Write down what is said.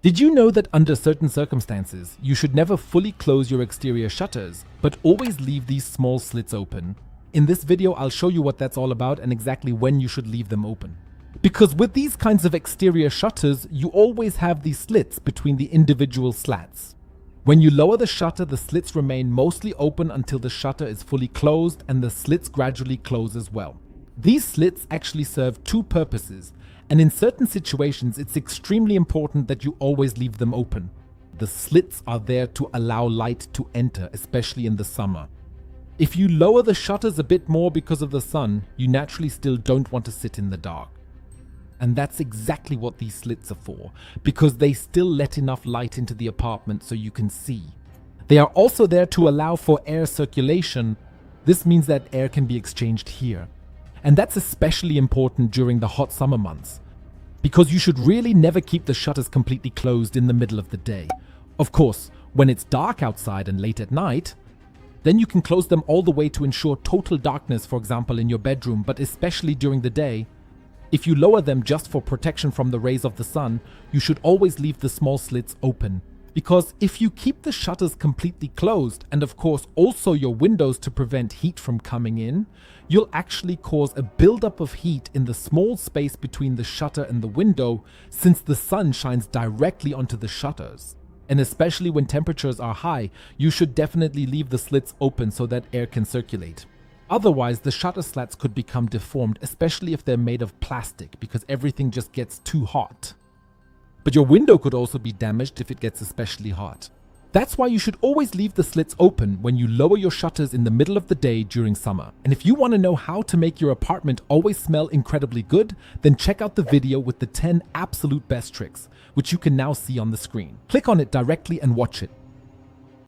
Did you know that under certain circumstances, you should never fully close your exterior shutters, but always leave these small slits open? In this video, I'll show you what that's all about and exactly when you should leave them open. Because with these kinds of exterior shutters, you always have these slits between the individual slats. When you lower the shutter, the slits remain mostly open until the shutter is fully closed and the slits gradually close as well. These slits actually serve two purposes, and in certain situations it's extremely important that you always leave them open. The slits are there to allow light to enter, especially in the summer. If you lower the shutters a bit more because of the sun, you naturally still don't want to sit in the dark. And that's exactly what these slits are for, because they still let enough light into the apartment so you can see. They are also there to allow for air circulation. This means that air can be exchanged here. And that's especially important during the hot summer months, because you should really never keep the shutters completely closed in the middle of the day. Of course, when it's dark outside and late at night, then you can close them all the way to ensure total darkness, for example in your bedroom, but especially during the day. If you lower them just for protection from the rays of the sun, you should always leave the small slits open. Because if you keep the shutters completely closed, and of course also your windows to prevent heat from coming in, you'll actually cause a buildup of heat in the small space between the shutter and the window, since the sun shines directly onto the shutters. And especially when temperatures are high, you should definitely leave the slits open so that air can circulate. Otherwise, the shutter slats could become deformed, especially if they're made of plastic, because everything just gets too hot. But your window could also be damaged if it gets especially hot. That's why you should always leave the slits open when you lower your shutters in the middle of the day during summer. And if you want to know how to make your apartment always smell incredibly good, then check out the video with the 10 absolute best tricks, which you can now see on the screen. Click on it directly and watch it.